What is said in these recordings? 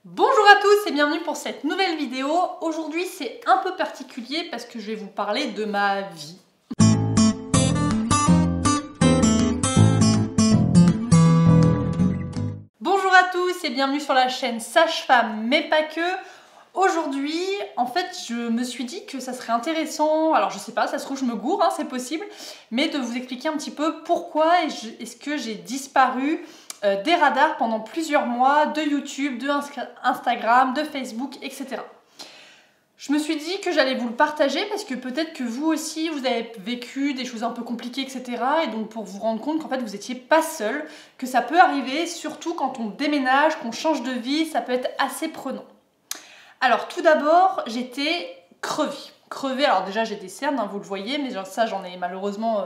Bonjour à tous et bienvenue pour cette nouvelle vidéo. Aujourd'hui c'est un peu particulier parce que je vais vous parler de ma vie. Bonjour à tous et bienvenue sur la chaîne Sage-Femme mais pas que. Aujourd'hui, en fait, je me suis dit que ça serait intéressant, alors je sais pas, ça se trouve je me gourre, hein, c'est possible, mais de vous expliquer un petit peu pourquoi est-ce que j'ai disparu des radars pendant plusieurs mois de YouTube, de Instagram, de Facebook, etc. Je me suis dit que j'allais vous le partager parce que peut-être que vous aussi vous avez vécu des choses un peu compliquées, etc. Et donc pour vous rendre compte qu'en fait vous n'étiez pas seul, que ça peut arriver, surtout quand on déménage, qu'on change de vie, ça peut être assez prenant. Alors tout d'abord, j'étais crevée. Crevée, alors déjà j'ai des cernes, hein, vous le voyez, mais ça j'en ai malheureusement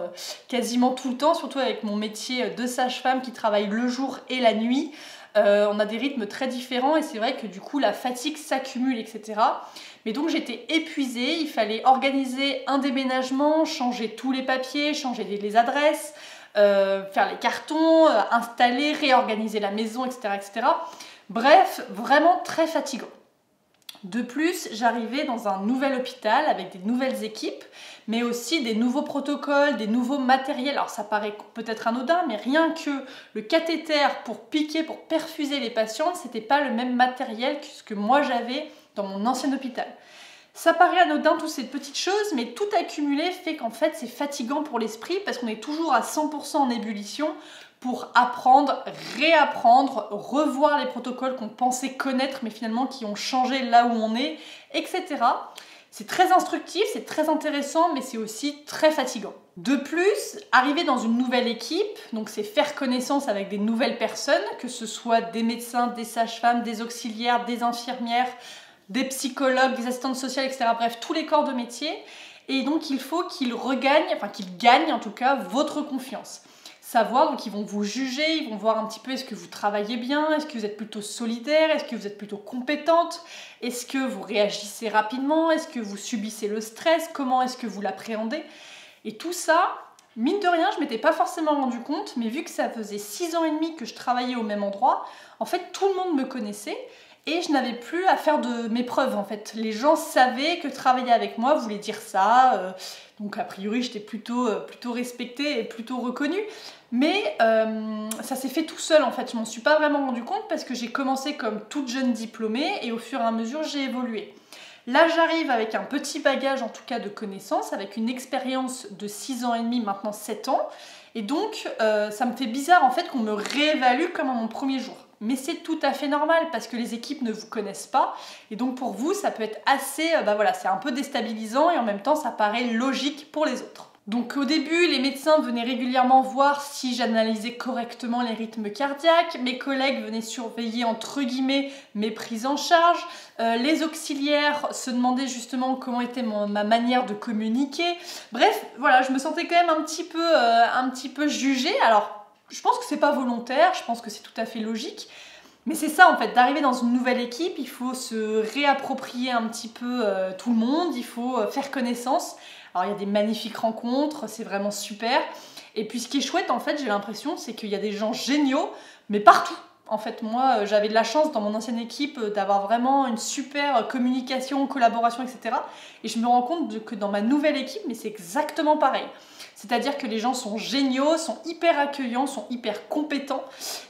quasiment tout le temps, surtout avec mon métier de sage-femme qui travaille le jour et la nuit. On a des rythmes très différents et c'est vrai que du coup la fatigue s'accumule, etc. Mais donc j'étais épuisée, il fallait organiser un déménagement, changer tous les papiers, changer les adresses, faire les cartons, installer, réorganiser la maison, etc., etc. Bref, vraiment très fatigant. De plus, j'arrivais dans un nouvel hôpital avec des nouvelles équipes, mais aussi des nouveaux protocoles, des nouveaux matériels. Alors ça paraît peut-être anodin, mais rien que le cathéter pour piquer, pour perfuser les patientes, c'était pas le même matériel que ce que moi j'avais dans mon ancien hôpital. Ça paraît anodin, toutes ces petites choses, mais tout accumulé fait qu'en fait c'est fatigant pour l'esprit parce qu'on est toujours à 100% en ébullition pour apprendre, réapprendre, revoir les protocoles qu'on pensait connaître mais finalement qui ont changé là où on est, etc. C'est très instructif, c'est très intéressant, mais c'est aussi très fatigant. De plus, arriver dans une nouvelle équipe, donc c'est faire connaissance avec des nouvelles personnes, que ce soit des médecins, des sages-femmes, des auxiliaires, des infirmières, des psychologues, des assistantes sociales, etc. Bref, tous les corps de métier. Et donc il faut qu'ils gagnent en tout cas votre confiance. Savoir, donc ils vont vous juger, ils vont voir un petit peu est-ce que vous travaillez bien, est-ce que vous êtes plutôt solidaire, est-ce que vous êtes plutôt compétente, est-ce que vous réagissez rapidement, est-ce que vous subissez le stress, comment est-ce que vous l'appréhendez. Et tout ça, mine de rien, je ne m'étais pas forcément rendu compte, mais vu que ça faisait 6 ans et demi que je travaillais au même endroit, en fait tout le monde me connaissait. Et je n'avais plus à faire de mes preuves en fait. Les gens savaient que travailler avec moi voulait dire ça. Donc a priori j'étais plutôt respectée et plutôt reconnue. Mais ça s'est fait tout seul en fait. Je m'en suis pas vraiment rendu compte parce que j'ai commencé comme toute jeune diplômée et au fur et à mesure j'ai évolué. Là j'arrive avec un petit bagage en tout cas de connaissances, avec une expérience de 6 ans et demi, maintenant 7 ans. Et donc ça me fait bizarre en fait qu'on me réévalue comme à mon premier jour. Mais c'est tout à fait normal parce que les équipes ne vous connaissent pas et donc pour vous ça peut être assez, c'est un peu déstabilisant et en même temps ça paraît logique pour les autres. Donc au début, les médecins venaient régulièrement voir si j'analysais correctement les rythmes cardiaques, mes collègues venaient surveiller entre guillemets mes prises en charge, les auxiliaires se demandaient justement comment était ma manière de communiquer. Bref, voilà, je me sentais quand même un petit peu jugée. Alors, je pense que c'est pas volontaire, je pense que c'est tout à fait logique. Mais c'est ça en fait, d'arriver dans une nouvelle équipe, il faut se réapproprier un petit peu tout le monde, il faut faire connaissance. Alors il y a des magnifiques rencontres, c'est vraiment super. Et puis ce qui est chouette en fait, j'ai l'impression, c'est qu'il y a des gens géniaux, mais partout. En fait, moi, j'avais de la chance dans mon ancienne équipe d'avoir vraiment une super communication, collaboration, etc. Et je me rends compte que dans ma nouvelle équipe, mais c'est exactement pareil. C'est-à-dire que les gens sont géniaux, sont hyper accueillants, sont hyper compétents.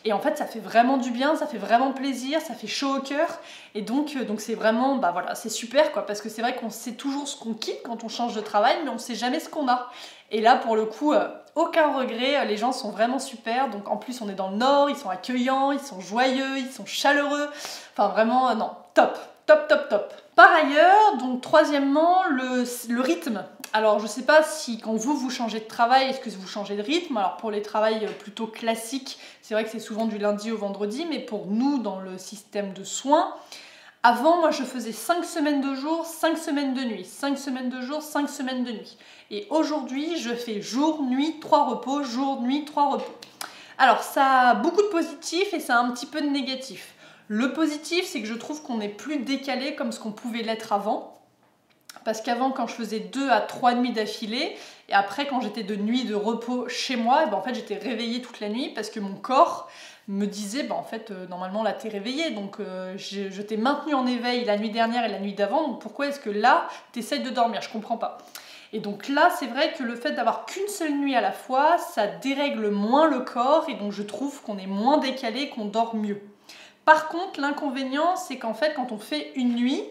Et en fait, ça fait vraiment du bien, ça fait vraiment plaisir, ça fait chaud au cœur. Et donc c'est vraiment, c'est super quoi. Parce que c'est vrai qu'on sait toujours ce qu'on quitte quand on change de travail, mais on ne sait jamais ce qu'on a. Et là, pour le coup, aucun regret, les gens sont vraiment super. Donc en plus, on est dans le Nord, ils sont accueillants, ils sont joyeux, ils sont chaleureux. Enfin vraiment, non, top, top, top, top. Par ailleurs, donc troisièmement, le rythme. Alors je sais pas si quand vous changez de travail, est-ce que vous changez de rythme? Alors pour les travails plutôt classiques, c'est vrai que c'est souvent du lundi au vendredi, mais pour nous, dans le système de soins, avant, moi, je faisais 5 semaines de jour, 5 semaines de nuit. 5 semaines de jour, 5 semaines de nuit. Et aujourd'hui, je fais jour, nuit, 3 repos, jour, nuit, 3 repos. Alors, ça a beaucoup de positifs et ça a un petit peu de négatifs. Le positif, c'est que je trouve qu'on est plus décalé comme ce qu'on pouvait l'être avant. Parce qu'avant, quand je faisais 2 à 3 nuits d'affilée, et après, quand j'étais de nuit de repos chez moi, en fait, j'étais réveillée toute la nuit parce que mon corps me disait, bah en fait, normalement là t'es réveillée, donc je t'ai maintenu en éveil la nuit dernière et la nuit d'avant, donc pourquoi est-ce que là t'essayes de dormir? Je comprends pas. Et donc là, c'est vrai que le fait d'avoir qu'une seule nuit à la fois, ça dérègle moins le corps et donc je trouve qu'on est moins décalé, qu'on dort mieux. Par contre, l'inconvénient, c'est qu'en fait, quand on fait une nuit,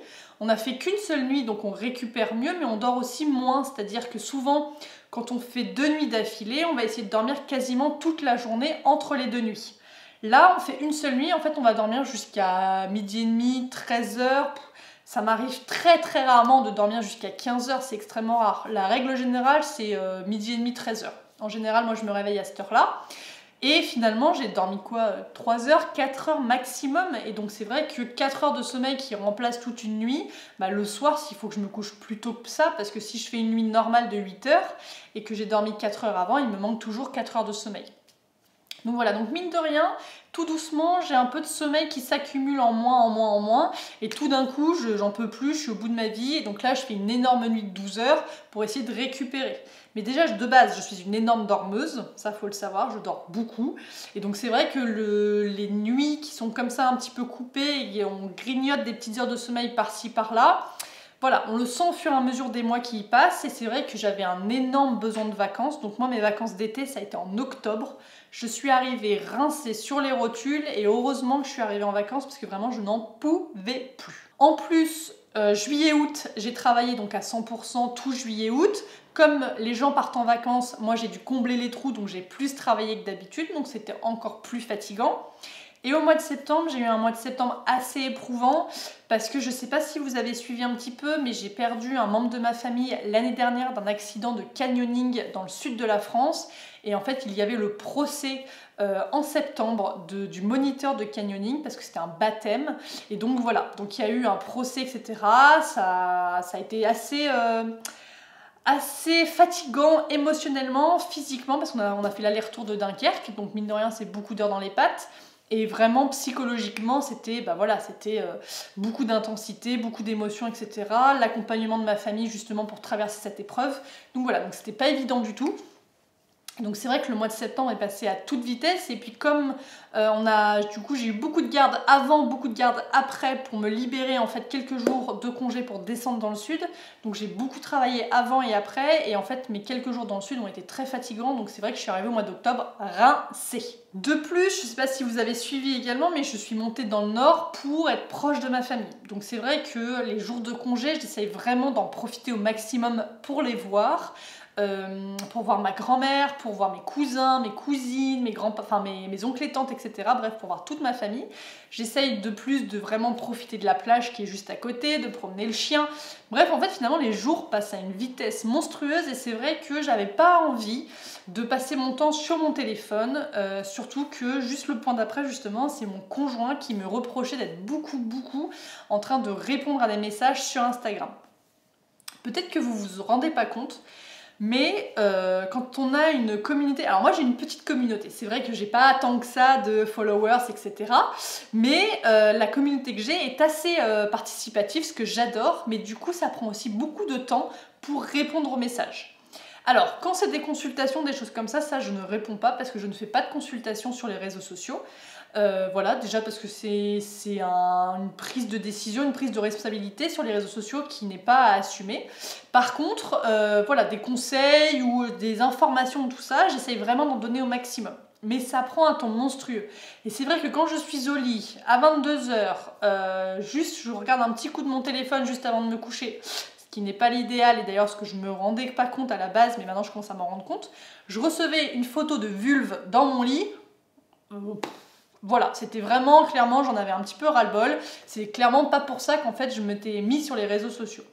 on n'a fait qu'une seule nuit, donc on récupère mieux, mais on dort aussi moins. C'est-à-dire que souvent, quand on fait 2 nuits d'affilée, on va essayer de dormir quasiment toute la journée entre les 2 nuits. Là, on fait une seule nuit, en fait, on va dormir jusqu'à midi et demi, 13h. Ça m'arrive très très rarement de dormir jusqu'à 15h, c'est extrêmement rare. La règle générale, c'est midi et demi, 13h. En général, moi, je me réveille à cette heure-là. Et finalement, j'ai dormi quoi 3 heures, 4 heures maximum. Et donc, c'est vrai que 4 heures de sommeil qui remplace toute une nuit, bah, le soir, s'il faut que je me couche plus tôt que ça, parce que si je fais une nuit normale de 8 heures et que j'ai dormi 4 heures avant, il me manque toujours 4 heures de sommeil. Donc voilà, donc mine de rien, tout doucement, j'ai un peu de sommeil qui s'accumule en moins, en moins, en moins. Et tout d'un coup, j'en peux plus, je suis au bout de ma vie. Et donc là, je fais une énorme nuit de 12 heures pour essayer de récupérer. Mais déjà, de base, je suis une énorme dormeuse. Ça, faut le savoir, je dors beaucoup. Et donc c'est vrai que les nuits qui sont comme ça un petit peu coupées, et on grignote des petites heures de sommeil par-ci, par-là. Voilà, on le sent au fur et à mesure des mois qui y passent et c'est vrai que j'avais un énorme besoin de vacances. Donc moi, mes vacances d'été, ça a été en octobre. Je suis arrivée rincée sur les rotules et heureusement que je suis arrivée en vacances parce que vraiment, je n'en pouvais plus. En plus, juillet-août, j'ai travaillé donc à 100% tout juillet-août. Comme les gens partent en vacances, moi j'ai dû combler les trous, donc j'ai plus travaillé que d'habitude, donc c'était encore plus fatigant. Et au mois de septembre, j'ai eu un mois de septembre assez éprouvant parce que je ne sais pas si vous avez suivi un petit peu, mais j'ai perdu un membre de ma famille l'année dernière d'un accident de canyoning dans le sud de la France. Et en fait, il y avait le procès en septembre du moniteur de canyoning parce que c'était un baptême. Et donc voilà, donc il y a eu un procès, etc. Ça a été assez fatigant émotionnellement, physiquement, parce qu'on a fait l'aller-retour de Dunkerque, donc mine de rien, c'est beaucoup d'heures dans les pattes. Et vraiment, psychologiquement, c'était beaucoup d'intensité, beaucoup d'émotions, etc. L'accompagnement de ma famille, justement, pour traverser cette épreuve. Donc voilà, donc c'était pas évident du tout. Donc c'est vrai que le mois de septembre est passé à toute vitesse et puis comme j'ai eu beaucoup de gardes avant, beaucoup de gardes après pour me libérer en fait quelques jours de congé pour descendre dans le sud. Donc j'ai beaucoup travaillé avant et après et en fait mes quelques jours dans le sud ont été très fatigants donc c'est vrai que je suis arrivée au mois d'octobre rincée. De plus, je ne sais pas si vous avez suivi également mais je suis montée dans le nord pour être proche de ma famille. Donc c'est vrai que les jours de congé, j'essaye vraiment d'en profiter au maximum pour les voir. Pour voir ma grand-mère, pour voir mes cousins, mes cousines, mes oncles et tantes, etc. Bref, pour voir toute ma famille. J'essaye de plus de vraiment profiter de la plage qui est juste à côté, de promener le chien. Bref, en fait, finalement, les jours passent à une vitesse monstrueuse et c'est vrai que j'avais pas envie de passer mon temps sur mon téléphone, surtout que juste le point d'après, justement, c'est mon conjoint qui me reprochait d'être beaucoup en train de répondre à des messages sur Instagram. Peut-être que vous vous rendez pas compte, mais quand on a une communauté, alors moi j'ai une petite communauté, c'est vrai que j'ai pas tant que ça de followers, etc. Mais la communauté que j'ai est assez participative, ce que j'adore, mais du coup ça prend aussi beaucoup de temps pour répondre aux messages. Alors, quand c'est des consultations, des choses comme ça je ne réponds pas parce que je ne fais pas de consultation sur les réseaux sociaux. Voilà, déjà parce que c'est une prise de décision, une prise de responsabilité sur les réseaux sociaux qui n'est pas à assumer. Par contre, voilà, des conseils ou des informations, tout ça, j'essaye vraiment d'en donner au maximum. Mais ça prend un temps monstrueux. Et c'est vrai que quand je suis au lit, à 22h, juste je regarde un petit coup de mon téléphone juste avant de me coucher, ce qui n'est pas l'idéal, et d'ailleurs ce que je me rendais pas compte à la base, mais maintenant je commence à m'en rendre compte, je recevais une photo de vulve dans mon lit. Voilà, c'était vraiment, clairement, j'en avais un petit peu ras-le-bol. C'est clairement pas pour ça qu'en fait je m'étais mis sur les réseaux sociaux.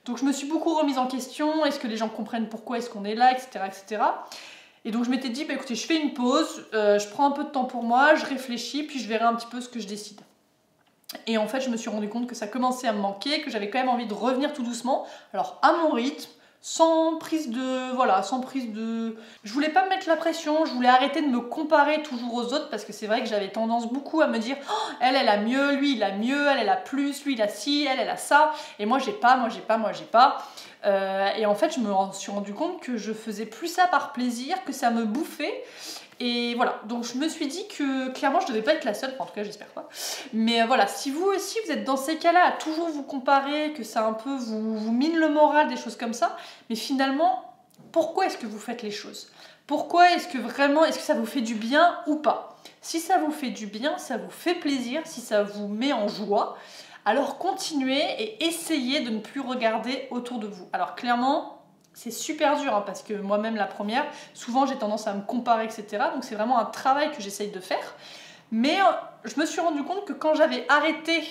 Donc je me suis beaucoup remise en question, est-ce que les gens comprennent pourquoi est-ce qu'on est là, etc. etc. Et donc je m'étais dit, bah écoutez, je fais une pause, je prends un peu de temps pour moi, je réfléchis, puis je verrai un petit peu ce que je décide. Et en fait, je me suis rendu compte que ça commençait à me manquer, que j'avais quand même envie de revenir tout doucement, alors à mon rythme, sans prise de... Je voulais pas me mettre la pression, je voulais arrêter de me comparer toujours aux autres parce que c'est vrai que j'avais tendance beaucoup à me dire oh, elle a mieux, lui il a mieux, elle a plus, lui il a ci, elle a ça et moi j'ai pas. Et en fait je me suis rendu compte que je faisais plus ça par plaisir, que ça me bouffait Et voilà, donc je me suis dit que clairement je devais pas être la seule, enfin, en tout cas j'espère pas. Mais voilà, si vous aussi vous êtes dans ces cas-là à toujours vous comparer, que ça un peu vous mine le moral, des choses comme ça, mais finalement, pourquoi est-ce que vous faites les choses? Pourquoi est-ce que vraiment, est-ce que ça vous fait du bien ou pas? Si ça vous fait du bien, ça vous fait plaisir, si ça vous met en joie, alors continuez et essayez de ne plus regarder autour de vous. Alors clairement, c'est super dur hein, parce que moi-même la première, souvent j'ai tendance à me comparer, etc. Donc c'est vraiment un travail que j'essaye de faire. Mais je me suis rendu compte que quand j'avais arrêté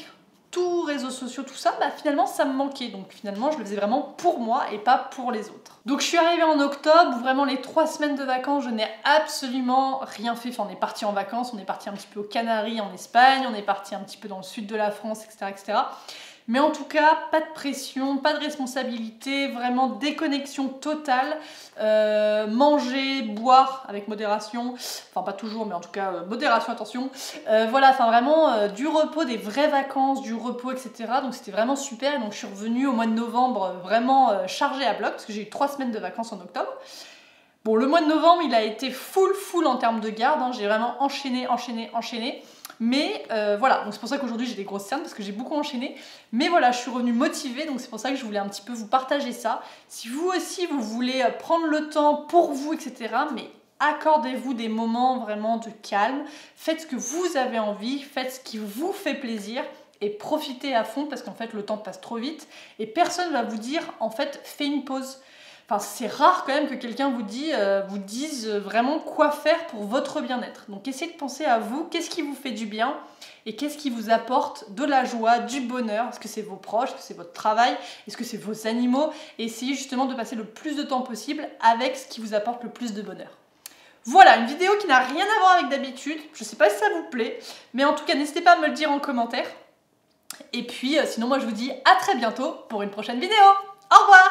tous réseaux sociaux, tout ça, bah finalement ça me manquait. Donc finalement je le faisais vraiment pour moi et pas pour les autres. Donc je suis arrivée en octobre, où vraiment les 3 semaines de vacances, je n'ai absolument rien fait. Enfin on est parti en vacances, on est parti un petit peu aux Canaries en Espagne, on est parti un petit peu dans le sud de la France, etc. etc. Mais en tout cas, pas de pression, pas de responsabilité, vraiment déconnexion totale. Manger, boire avec modération, enfin pas toujours, mais en tout cas modération, attention. Voilà, enfin vraiment du repos, des vraies vacances, du repos, etc. Donc c'était vraiment super. Et donc je suis revenue au mois de novembre vraiment chargée à bloc, parce que j'ai eu 3 semaines de vacances en octobre. Bon, le mois de novembre, il a été full en termes de garde. Hein. J'ai vraiment enchaîné. Mais voilà, donc c'est pour ça qu'aujourd'hui j'ai des grosses cernes parce que j'ai beaucoup enchaîné. Mais voilà, je suis revenue motivée, donc c'est pour ça que je voulais un petit peu vous partager ça. Si vous aussi vous voulez prendre le temps pour vous, etc., mais accordez-vous des moments vraiment de calme. Faites ce que vous avez envie, faites ce qui vous fait plaisir et profitez à fond parce qu'en fait le temps passe trop vite et personne ne va vous dire en fait fais une pause. Enfin, c'est rare quand même que quelqu'un vous dise vraiment quoi faire pour votre bien-être. Donc essayez de penser à vous, qu'est-ce qui vous fait du bien et qu'est-ce qui vous apporte de la joie, du bonheur. Est-ce que c'est vos proches, est-ce que c'est votre travail, est-ce que c'est vos animaux? Et essayez justement de passer le plus de temps possible avec ce qui vous apporte le plus de bonheur. Voilà, une vidéo qui n'a rien à voir avec d'habitude. Je ne sais pas si ça vous plaît, mais en tout cas n'hésitez pas à me le dire en commentaire. Et puis sinon moi je vous dis à très bientôt pour une prochaine vidéo. Au revoir!